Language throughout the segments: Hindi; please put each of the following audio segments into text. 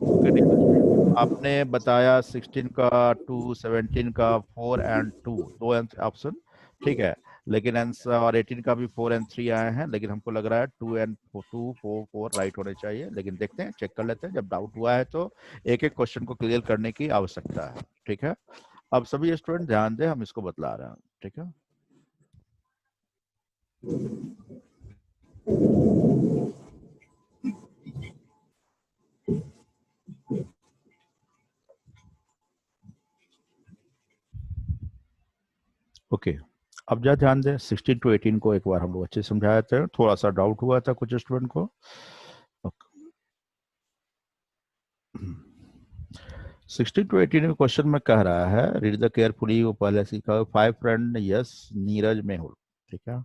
ओके नीरज, आपने बताया 16 का 2, 17 का 4 एंड 2, दो ऑप्शन, ठीक है। लेकिन आंसर और 18 का भी 4 एंड 3 आए हैं, लेकिन हमको लग रहा है 2 एंड 2, 4, 4 राइट होने चाहिए। लेकिन देखते हैं, चेक कर लेते हैं। जब डाउट हुआ है तो एक एक क्वेश्चन को क्लियर करने की आवश्यकता है, ठीक है। अब सभी स्टूडेंट ध्यान दें, हम इसको बतला रहे हैं, ठीक है। ओके, अब जा ध्यान दें, 16 टू 18 को एक बार हम लोग अच्छे से समझाए थे, थोड़ा सा डाउट हुआ था कुछ स्टूडेंट को। 16 टू 18 में क्वेश्चन में कह रहा है, रीड द केयरफुली, वो पहले सीखा, 5 फ्रेंड, यस नीरज मेहुल, ठीक है।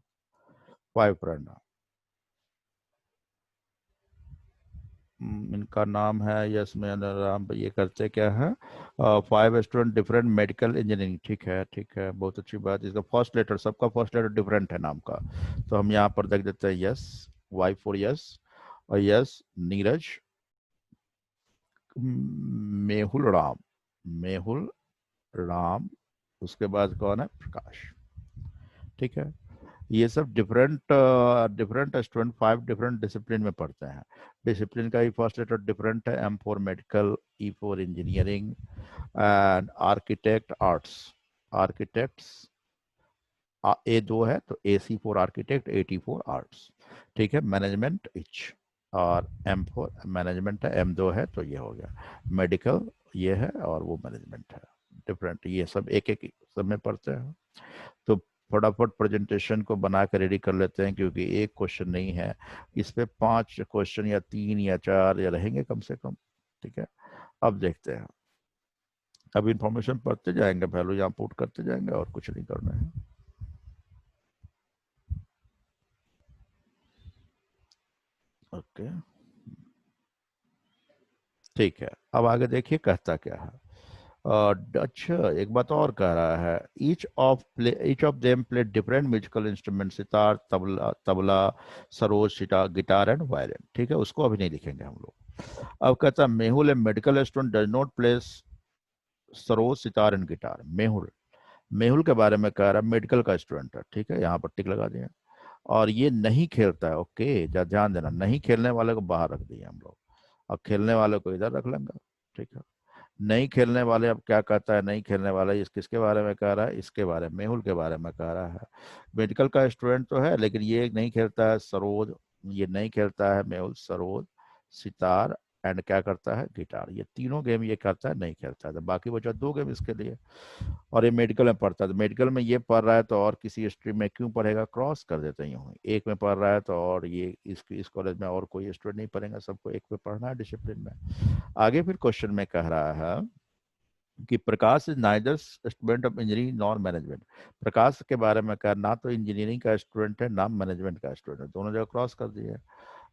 5 फ्रेंड, इनका नाम है यस में राम, ये करते क्या है, 5 स्टूडेंट डिफरेंट मेडिकल इंजीनियरिंग, ठीक है ठीक है, बहुत अच्छी बात। इसका फर्स्ट लेटर, सबका फर्स्ट लेटर डिफरेंट है नाम का, तो हम यहाँ पर देख देते हैं यस, वाई फॉर यस, और यस नीरज मेहुल राम, मेहुल राम, उसके बाद कौन है, प्रकाश, ठीक है। ये सब different different student 5 different discipline में पढ़ते हैं। डिसिप्लिन का ही फर्स्ट लेटर डिफरेंट है, M for medical, E for engineering, and architect arts, architects A दो है तो A C for architect, A T for arts, ठीक है। मैनेजमेंट एच, और एम फॉर मैनेजमेंट है, एम दो है तो ये हो गया मेडिकल, ये है, और वो मैनेजमेंट है। डिफरेंट, ये सब एक एक सब में पढ़ते हैं। तो फटाफट प्रेजेंटेशन को बना कर रेडी कर लेते हैं, क्योंकि एक क्वेश्चन नहीं है, इस पे 5 क्वेश्चन या 3 या 4 या रहेंगे कम से कम, ठीक है। अब देखते हैं, अब इंफॉर्मेशन पढ़ते जाएंगे, वैल्यू यहाँ पुट करते जाएंगे, और कुछ नहीं करना है। ओके, ठीक है। अब आगे देखिए कहता क्या है। अच्छा, एक बात और कह रहा है, each of them play different musical instrument, sitar, tabla tabla, Saroj, sitar, guitar and violin, ठीक है। उसको अभी नहीं लिखेंगे हम लोग। अब कहता है Mehul a medical student does not play sarod, sitar and guitar. Mehul, Mehul के बारे में कह रहा है, मेडिकल का स्टूडेंट है, ठीक है, यहाँ पर टिक लगा दिया। और ये नहीं खेलता है, ओके, ध्यान देना, नहीं खेलने वाले को बाहर रख दिए हम लोग, अब खेलने वाले को इधर रख लेंगे, ठीक है। नहीं खेलने वाले, अब क्या कहता है, नहीं खेलने वाला इस किसके बारे में कह रहा है, इसके बारे में, मेहुल के बारे में कह रहा है। मेडिकल का स्टूडेंट तो है, लेकिन ये नहीं खेलता है सरोज, ये नहीं खेलता है मेहुल, सरोज, सितार एंड क्या करता है, गिटार, ये तीनों गेम ये करता है, नहीं खेलता है। तो बाकी बचा 2 गेम इसके लिए, और ये मेडिकल में पढ़ता है, तो मेडिकल में ये पढ़ रहा है तो और किसी स्ट्रीम में क्यों पढ़ेगा, क्रॉस कर देते हैं यूं ही। एक में पढ़ रहा है तो, और ये इस कॉलेज में और कोई स्टूडेंट नहीं पढ़ेगा, सबको एक में पढ़ना है डिसिप्लिन में। आगे फिर क्वेश्चन में कह रहा है कि Prakash is neither student of engineering nor management. Prakash के बारे में कहा, ना तो इंजीनियरिंग का स्टूडेंट है ना मैनेजमेंट का स्टूडेंट है, दोनों जगह क्रॉस कर दिए।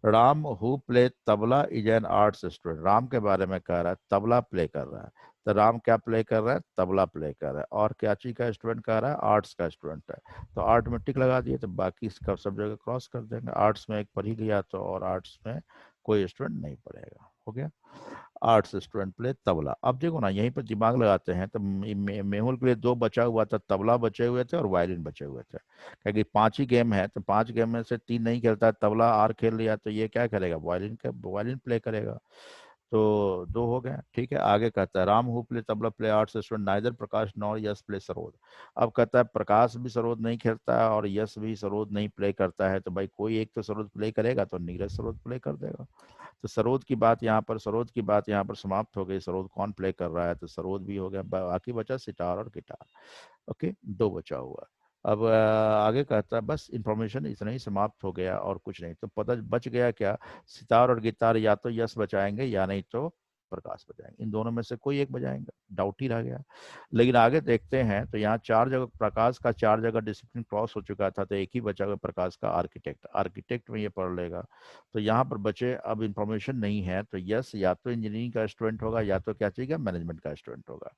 Ram who play tabla is an arts student, Ram के बारे में कह रहा है तबला प्ले कर रहा है, तो राम क्या प्ले कर रहा है, तबला प्ले कर रहा है। और क्या चीज का स्टूडेंट कह रहा है, आर्ट्स का स्टूडेंट है, तो आर्ट में टिक लगा दिए, तो बाकी इसका सब जगह क्रॉस कर देंगे। आर्ट्स में एक पढ़ ही लिया तो, और आर्ट्स में कोई स्टूडेंट नहीं पढ़ेगा, हो गया। Arts student play tabla. अब देखो ना, यहीं पर दिमाग लगाते हैं, तो मेहुल के लिए 2 बचा हुआ था, तबला बचे हुए थे और वायलिन बचे हुए थे, क्योंकि 5 ही गेम है, तो 5 गेम में से 3 नहीं खेलता है, तबला आर खेल लिया, तो ये क्या करेगा, वायलिन प्ले करेगा। तो 2 हो गए, ठीक है। आगे कहता है Ram who play tabla play arts student neither Prakash nor Yash play sarod. अब कहता है प्रकाश भी सरोद नहीं खेलता है और यश भी सरोद नहीं प्ले करता है, तो भाई कोई एक तो सरोद प्ले करेगा, तो नीरज सरोद प्ले कर देगा। तो सरोद की बात यहाँ पर, सरोद की बात यहाँ पर समाप्त हो गई। सरोद कौन प्ले कर रहा है, तो सरोद भी हो गया, बाकी बचा सितार और गिटार। ओके, 2 बचा हुआ। अब आगे कहता है बस इंफॉर्मेशन इतना ही समाप्त हो गया और कुछ नहीं, तो पता बच गया क्या, सितार और गिटार या तो यश बचाएंगे या नहीं तो प्रकाश बजाएंगे, इन दोनों में से कोई एक बजाएंगे, डाउट ही रह गया। लेकिन आगे देखते हैं तो यहाँ 4 जगह प्रकाश का, 4 जगह डिसिप्लिन क्रॉस हो चुका था, तो एक ही बचा हुआ प्रकाश का, आर्किटेक्ट, आर्किटेक्ट में ये पढ़ लेगा। तो यहाँ पर बचे, अब इंफॉर्मेशन नहीं है, तो यस या तो इंजीनियरिंग का स्टूडेंट होगा या तो क्या चाहिए, मैनेजमेंट का स्टूडेंट होगा।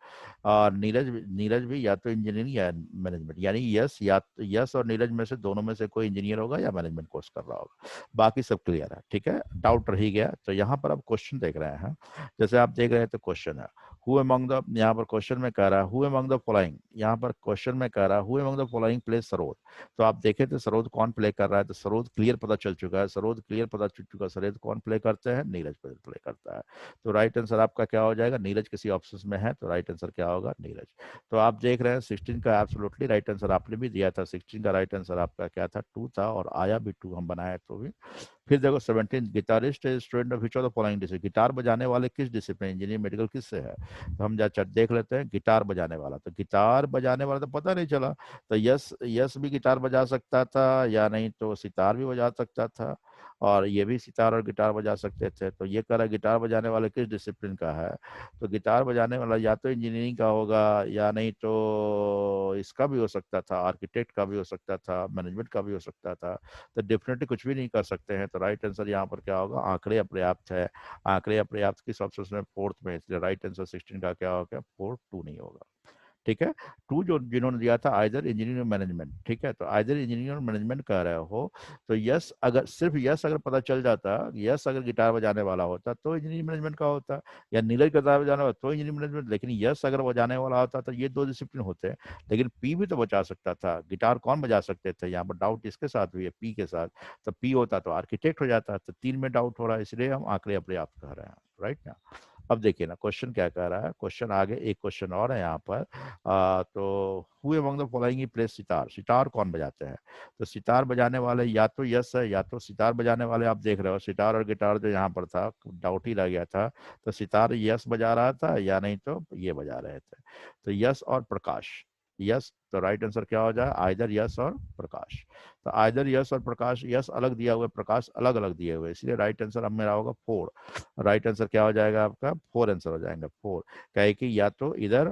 और नीरज, नीरज भी या तो इंजीनियरिंग या मैनेजमेंट, यानी यस या यस और नीरज में से दोनों में से कोई इंजीनियर होगा या मैनेजमेंट कोर्स कर रहा होगा। बाकी सब क्लियर है, ठीक है, डाउट रह ही गया। तो यहाँ पर अब क्वेश्चन देख रहे हैं, जैसे आप देख रहे हैं तो क्वेश्चन है हु अमंग द, यहाँ पर क्वेश्चन में कह रहा है हु अमंग द फॉलोइंग, यहाँ पर क्वेश्चन में कह रहा है who among the following play sarod. तो आप देखें तो सरोद कौन प्ले कर रहा है, तो सरोद क्लियर पता चल चुका है, सरोद क्लियर पता चल चुका है, सरोद कौन प्ले करते हैं, नीरज प्ले करता है। तो राइट आंसर आपका क्या हो जाएगा, नीरज किसी ऑप्शन में है तो राइट आंसर क्या होगा, नीरज। तो आप देख रहे हैं 16 का एब्सोल्युटली राइट आंसर आपने भी दिया था, 16 का राइट आंसर आपका क्या था, 2 था, और आया भी 2 हम बनाए तो भी। फिर देखो 17 guitarist student of which of the following discipline, guitar बजाने वाले किस डिसिप्लिन, इंजीनियरिंग मेडिकल किससे है। तो हम जा देख लेते हैं गिटार बजाने वाला, तो गिटार बजाने वाला तो पता नहीं चला, तो यस यस भी गिटार बजा सकता था, या नहीं तो सितार भी बजा सकता था, और ये भी सितार और गिटार बजा सकते थे। तो ये कह रहा गिटार बजाने वाले किस डिसिप्लिन का है, तो गिटार बजाने वाला या तो इंजीनियरिंग का होगा, या नहीं तो इसका भी हो सकता था, आर्किटेक्ट का भी हो सकता था, मैनेजमेंट का भी हो सकता था। तो डेफिनेटली कुछ भी नहीं कर सकते हैं। तो राइट आंसर यहाँ पर क्या होगा, आंकड़े अपर्याप्त है। आंकड़े अपर्याप्त किस ऑप्शन में, फोर्थ में, इसलिए राइट आंसर 16 का क्या होगा, 4, 2 नहीं होगा। ठीक है। 2 जो जिन्होंने दिया था आइदर इंजीनियरिंग मैनेजमेंट, ठीक है, तो आइदर इंजीनियरिंग मैनेजमेंट कह रहे हो, तो यस अगर सिर्फ यस अगर पता चल जाता, यस अगर गिटार बजाने वाला होता तो इंजीनियरिंग मैनेजमेंट का होता, या नीरज गिटार बजाने वाला तो इंजीनियरिंग मैनेजमेंट, लेकिन यस अगर बजाने वाला होता तो ये 2 डिसिप्लिन होते हैं। लेकिन पी भी तो बजा सकता था, गिटार कौन बजा सकते थे, यहाँ पर डाउट इसके साथ हुई है, पी के साथ। तो पी होता तो आर्किटेक्ट हो जाता, तो 3 में डाउट हो रहा है, इसलिए हम आंकड़े अपर्याप्त कह रहे हैं। राइट ना। अब देखिए ना क्वेश्चन क्या कह रहा है, क्वेश्चन आगे एक क्वेश्चन और है यहाँ पर। तो who among the following place sitar, sitar कौन बजाते हैं, तो सितार बजाने वाले या तो यस है, या तो सितार बजाने वाले आप देख रहे हो, सितार और गिटार जो यहाँ पर था डाउट ही रह गया था, तो सितार यस बजा रहा था, या नहीं तो ये बजा रहे थे। तो यस और प्रकाश, यस, तो राइट आंसर क्या हो जाए, आइदर यस और प्रकाश। तो आइदर यस और प्रकाश, यस अलग दिया हुआ है, प्रकाश अलग अलग दिए हुए, इसलिए राइट आंसर अब मेरा होगा 4। राइट आंसर क्या हो जाएगा आपका, 4 आंसर हो जाएगा 4। कहे कि या तो इधर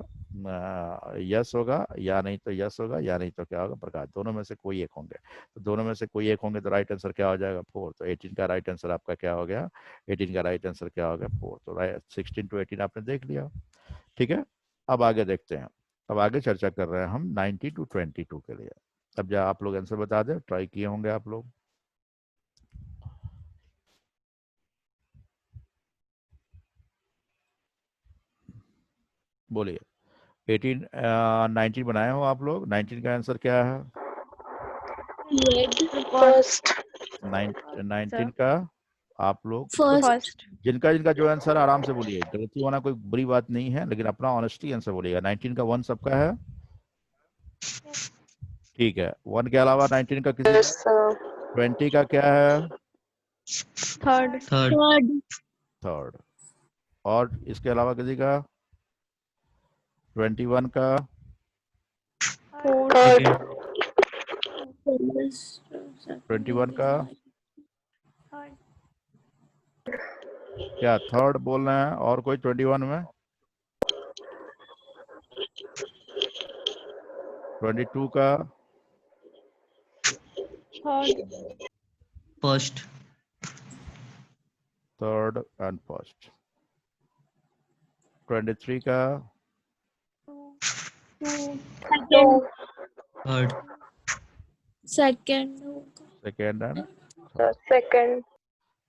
यस होगा, या नहीं तो यस होगा, या नहीं तो क्या होगा, प्रकाश, दोनों में से कोई एक होंगे। तो दोनों में से कोई एक होंगे तो राइट आंसर क्या हो जाएगा, 4। तो 18 का राइट आंसर आपका क्या हो गया, 18 का राइट आंसर क्या हो गया, 4। तो राइट 16 to 18 आपने देख लिया। ठीक है। अब आगे देखते हैं, अब आगे चर्चा कर रहे हैं हम 19 to 22 के लिए। अब जा आप लोग आंसर बता दें, ट्राई किए होंगे आप लोग, बोलिए। 18 19 बनाए हो आप लोग, 19 का आंसर क्या है, फर्स्ट। 19 का आप लोग फर्स्ट। जिनका जिनका जो आंसर आराम से बोलिए, गलती होना कोई बुरी बात नहीं है, लेकिन अपना ऑनेस्टी आंसर बोलिएगा। 19 का 1 सबका है, ठीक है। 1 के अलावा 19 का किसी का, 20 का क्या है, थर्ड। थर्ड। थर्ड, और इसके अलावा किसी का, 21 का, थर्ड। 21 का क्या थर्ड बोल रहे हैं, और कोई 21 में, 22 का, फर्स्ट। थर्ड एंड फर्स्ट, 23 का, third. Second. Second and, second.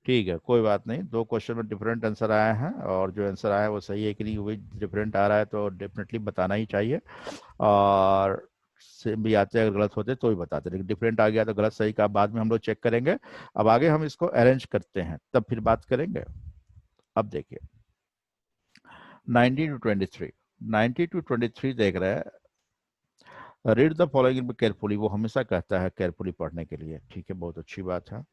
ठीक है, कोई बात नहीं, 2 क्वेश्चन में डिफरेंट आंसर आए हैं, और जो आंसर आया है वो सही है कि नहीं, वो भी डिफरेंट आ रहा है तो डेफिनेटली बताना ही चाहिए, और सेम भी आते हैं, अगर गलत होते तो ही बताते, लेकिन डिफरेंट आ गया तो गलत सही का बाद में हम लोग चेक करेंगे। अब आगे हम इसको अरेंज करते हैं, तब फिर बात करेंगे। अब देखिए 19 to 23, 90 to 23 देख रहे हैं, रीड द फॉलोइंग केयरफुली, वो हमेशा कहता है केयरफुली पढ़ने के लिए, ठीक है, बहुत अच्छी बात है।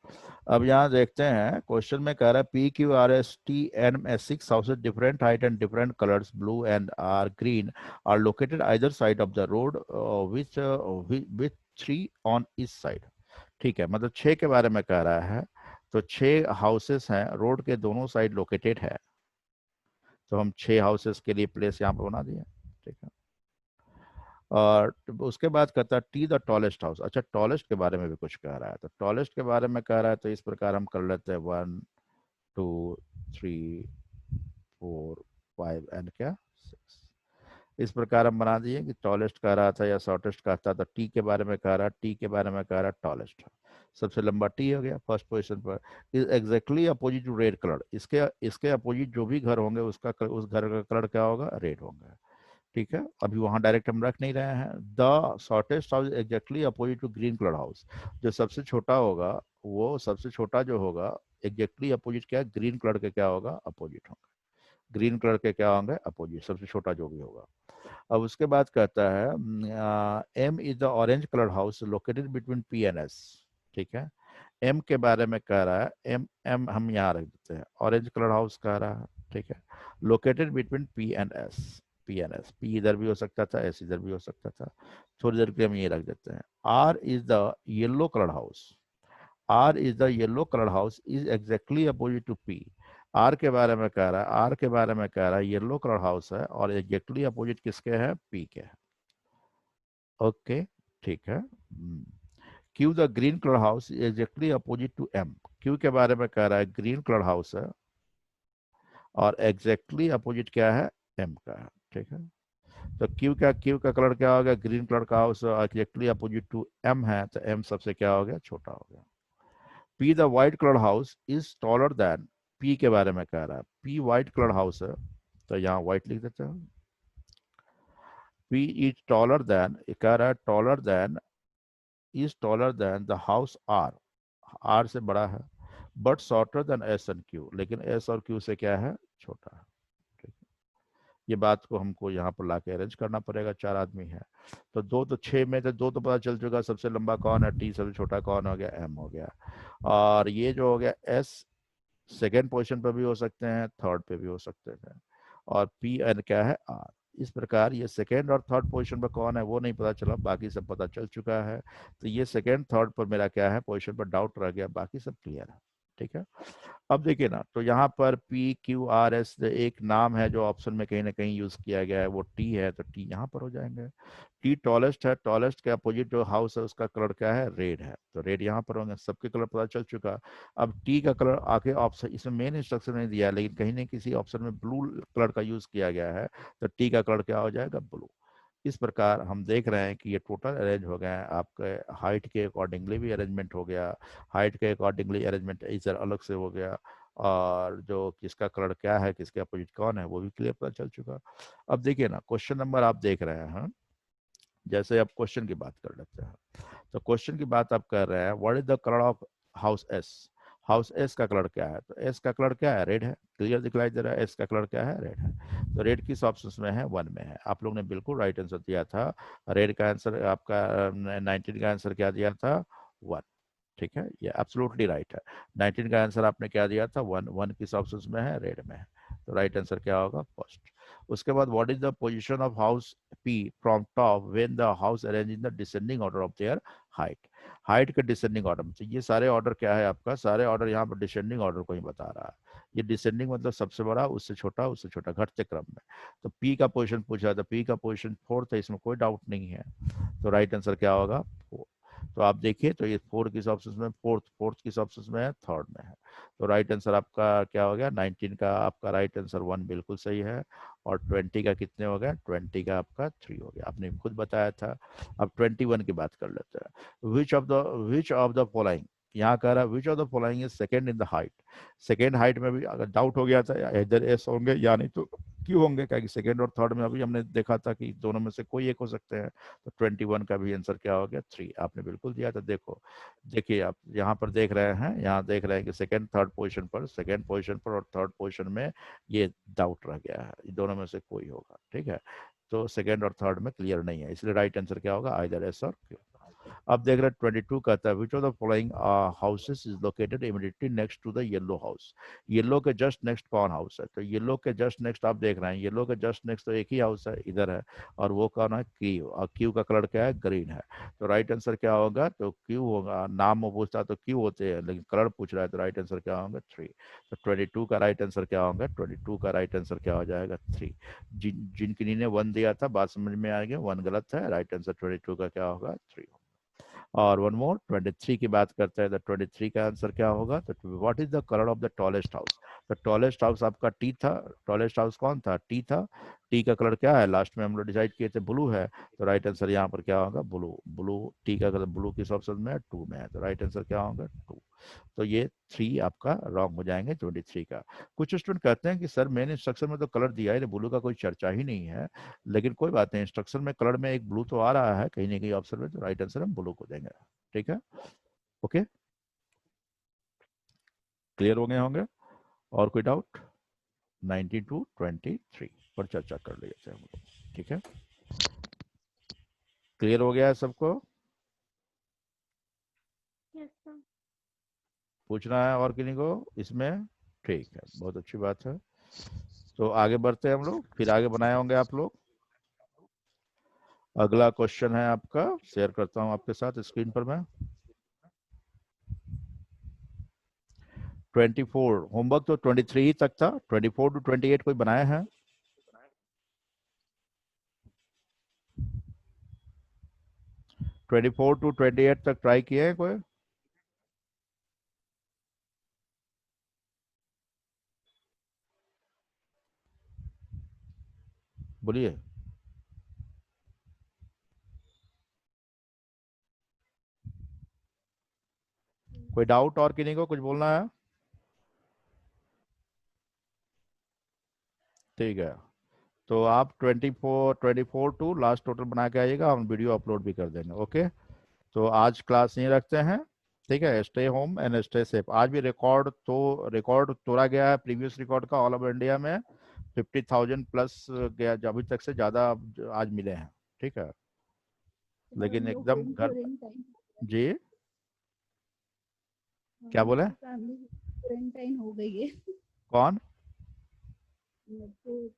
अब यहाँ देखते हैं क्वेश्चन में कह रहा है PQRST NS6 houses different height and different colours blue and are green are located either side of the road which with 3 on each side. ठीक है, मतलब 6 के बारे में कह रहा है, तो 6 हाउसेस हैं, रोड के दोनों साइड लोकेटेड है, तो हम 6 हाउसेस के लिए प्लेस यहाँ पर बना दिए। ठीक है, और उसके बाद कहता है टी द टॉलेस्ट हाउस, अच्छा टॉलेस्ट के बारे में भी कुछ कह रहा है, तो टॉलेस्ट के बारे में कह रहा है, तो इस प्रकार हम कर लेते हैं 1 2 3 4 5 एंड क्या 6, इस प्रकार हम बना दिए कि टॉलेस्ट कह रहा था या शॉर्टेस्ट कहता था, टी के बारे में कह रहा है, टी के बारे में कह रहा है टॉलेस्ट, सबसे लंबा टी हो गया फर्स्ट पोजीशन पर। Is exactly opposite to red colour, इसके इसके अपोजिट जो भी घर होंगे उसका उस घर का कलर क्या होगा, रेड होगा। ठीक है, अभी वहां डायरेक्ट हम रख नहीं रहे हैं। The shortest house exactly opposite to green colour house, जो सबसे छोटा होगा, वो सबसे छोटा जो होगा एग्जैक्टली अपोजिट क्या है, ग्रीन कलर के क्या होगा, अपोजिट होगा। ग्रीन कलर के क्या होंगे, अपोजिट, सबसे छोटा जो भी होगा। अब उसके बाद कहता है M is the orange colour house located between P and S. ठीक है, एम के बारे में कह रहा है, एम एम हम यहाँ रख देते हैं, ऑरेंज कलर हाउस कह रहा है। ठीक है, located between P and S, P and S, P इधर भी हो सकता था, एस इधर भी हो सकता था, थोड़ी देर के लिए हम ये रख देते हैं। R is the yellow colour house, R is the yellow colour house is exactly opposite to P. R के बारे में कह रहा है, आर के बारे में कह रहा है येलो कलर हाउस है और एग्जैक्टली अपोजिट किसके है, पी के है। ओके, ठीक है। Q the green colour house exactly opposite to M, Q के बारे में कह रहा है ग्रीन कलर हाउस है और एग्जैक्टली अपोजिट क्या है, एम का है। ठीक है, तो क्यू का कलर क्या हो गया, ग्रीन कलर का house exactly opposite to M है, तो एम सबसे क्या हो गया, छोटा हो गया। P the white colour house is taller then, P के बारे में कह रहा है, पी व्हाइट कलर हाउस है, तो यहाँ व्हाइट लिख देते हैं। पी इज टॉलर देन, कह रहा है taller than, is taller than the house R, R से बड़ा है, but shorter than S and Q, लेकिन एस और क्यू से क्या है, छोटा है। ठीक है, ये बात को हमको यहाँ पर लाके अरेंज करना पड़ेगा, चार आदमी है तो दो तो छः में से दो तो पता चल चुका, सबसे लंबा कौन है, टी, सबसे छोटा कौन हो गया, एम हो गया। और ये जो हो गया एस, सेकेंड पोजीशन पर भी हो सकते हैं, थर्ड पे भी हो सकते हैं, और पी एन क्या है, आर। इस प्रकार ये सेकेंड और थर्ड पोजीशन पर कौन है वो नहीं पता चला, बाकी सब पता चल चुका है। तो ये सेकेंड थर्ड पर मेरा क्या है, पोजीशन पर डाउट रह गया, बाकी सब क्लियर है। ठीक है, अब देखिए ना, तो यहाँ पर पी क्यू आर एस एक नाम है जो ऑप्शन में कहीं ना कहीं यूज किया गया है, वो टी है, तो टी यहाँ पर हो जाएंगे। टी टॉलेस्ट है, टॉलेस्ट के अपोजिट जो हाउस है उसका कलर क्या है, रेड है, तो रेड यहाँ पर होंगे, सबके कलर पता चल चुका। अब टी का कलर आके ऑप्शन, इसमें मेन इंस्ट्रक्शन नहीं दिया है, लेकिन कहीं ना किसी ऑप्शन में ब्लू कलर का यूज किया गया है, तो टी का कलर क्या हो जाएगा, ब्लू। इस प्रकार हम देख रहे हैं कि ये टोटल अरेंज हो गए हैं, आपके हाइट के अकॉर्डिंगली भी अरेंजमेंट हो गया, हाइट के अकॉर्डिंगली अरेंजमेंट इधर अलग से हो गया, और जो किसका कलर क्या है, किसके अपोजिट कौन है, वो भी क्लियर पता चल चुका। अब देखिए ना, क्वेश्चन नंबर आप देख रहे हैं, जैसे अब क्वेश्चन की बात कर लेते हैं। तो क्वेश्चन की बात आप कर रहे हैं, what is the colour of house S, house S का कलर क्या है, तो एस का कलर क्या है, रेड है, क्लियर दिखलाई दे रहा है, एस का कलर क्या है, रेड है। तो रेड किस ऑप्शन में है, वन में है। आप लोग ने बिल्कुल राइट आंसर दिया था, रेड का आंसर आपका 19 का आंसर क्या दिया था, वन। ठीक है, ये एब्सोल्युटली राइट है। 19 का आंसर आपने क्या दिया था, वन, वन किस ऑप्शन में है, रेड में है, तो राइट आंसर क्या होगा, फर्स्ट। उसके बाद what is the position of house P from top when the house arrange in the descending order of their height, height के डिसेंडिंग ऑर्डर में, तो ये सारे ऑर्डर क्या है आपका, सारे ऑर्डर यहाँ पर डिसेंडिंग ऑर्डर को ही बता रहा है। ये डिसेंडिंग मतलब सबसे बड़ा उससे छोटा, उससे छोटा, घटते क्रम में। तो पी का पोजीशन पूछा, तो पी का पोजीशन फोर्थ है, इसमें कोई डाउट नहीं है, तो राइट आंसर क्या होगा, फोर। तो आप देखिए, तो ये फोर किस ऑप्शन में, फोर्थ, फोर्थ किस ऑप्शन में है, थर्ड में है। तो राइट आंसर आपका क्या हो गया, 19 का आपका राइट आंसर वन बिल्कुल सही है, और 20 का कितने हो गया, 20 का आपका थ्री हो गया, आपने खुद बताया था। अब 21 की बात कर लेते हैं। विच ऑफ द फॉलोइंग, यहाँ कह रहा है which of the following is second in the height. Second height में भी अगर डाउट हो गया था, इधर एस होंगे या नहीं तो क्यों होंगे, क्या कि सेकेंड और थर्ड में अभी हमने देखा था कि दोनों में से कोई एक हो सकते हैं। तो 21 का भी आंसर क्या हो गया, थ्री, आपने बिल्कुल दिया था। देखो, देखिए आप यहाँ पर देख रहे हैं, यहाँ देख रहे हैं कि सेकेंड थर्ड पोजीशन पर, सेकेंड पोजीशन पर और थर्ड पोजीशन में ये डाउट रह गया है, दोनों में से कोई होगा। ठीक है, तो सेकेंड और थर्ड में क्लियर नहीं है, इसलिए राइट आंसर क्या होगा, आइदर एस और क्यू। अब देख रहे हैं 22 कहता है which of the following houses is located immediately next to the yellow house. Yellow के जस्ट नेक्स्ट कौन हाउस है, तो येलो के जस्ट नेक्स्ट आप देख रहे हैं, येलो के जस्ट नेक्स्ट तो एक ही हाउस है, इधर है, और वो कौन है, क्यू, और क्यू का कलर क्या है, ग्रीन है। तो राइट आंसर क्या होगा, तो क्यू होगा। नाम में पूछता तो क्यू होते हैं, लेकिन कलर पूछ रहा है, तो राइट आंसर क्या होगा, थ्री। तो 22 का राइट आंसर क्या होगा, 22 का राइट आंसर क्या हो जाएगा, थ्री। जिन किन्हीं ने वन दिया था, बात समझ में आ गया, वन गलत है, राइट आंसर 22 का क्या होगा, थ्री। और वन मोर 23 की बात करते हैं, तो 23 का आंसर क्या होगा, तो what is the colour of the tallest house. तो टॉलेस्ट हाउस आपका टी था, टॉलेस्ट हाउस कौन था, टी था, टी का कलर क्या है, लास्ट में हम लोग डिसाइड किए थे ब्लू है, तो राइट आंसर यहाँ पर क्या होगा, ब्लू। ब्लू, टी का कलर ब्लू किस ऑप्शन में है, 2 में है, तो राइट आंसर क्या होगा, 2। तो ये 3 आपका रॉन्ग हो जाएंगे 23 का। कुछ स्टूडेंट कहते हैं कि सर मैंने इंस्ट्रक्शन में तो कलर दिया है, ब्लू का कोई चर्चा ही नहीं है, लेकिन कोई बात नहीं, इंस्ट्रक्शन में कलर में एक ब्लू तो आ रहा है कहीं ना कहीं ऑप्शन में, तो राइट आंसर हम ब्लू को देंगे। ठीक है, ओके, क्लियर हो गए होंगे। और कोई डाउट, 19 to 23 पर चर्चा कर लेते हैं हम लोग। ठीक है, क्लियर हो गया है सबको, Yes, sir. पूछना है और किन्हीं को इसमें, ठीक है, बहुत अच्छी बात है। तो आगे बढ़ते हैं हम लोग, फिर आगे बनाए होंगे आप लोग। अगला क्वेश्चन है आपका, शेयर करता हूं आपके साथ स्क्रीन पर मैं। 24 होमवर्क तो 23 तक था, 24 to 28 कोई बनाया है? 24 to 28 तक ट्राई किए हैं कोई? बोलिए, कोई डाउट और किन्हीं को कुछ बोलना है? ठीक है, तो आप 24 टू लास्ट टोटल बना के आइएगा, हम वीडियो अपलोड भी कर देंगे। ओके, तो आज क्लास यहीं रखते हैं। ठीक है, stay home and stay safe. आज भी रिकॉर्ड तोड़ा गया है प्रीवियस रिकॉर्ड का, ऑल ओवर इंडिया में 50,000 प्लस गया अभी तक से ज़्यादा आज मिले हैं। ठीक है, लेकिन हम लोग एकदम होम घर, क्वारंटाइन, जी क्या हम बोले, लोग की फैमिली क्वारंटाइन हो गई है। कौन? तो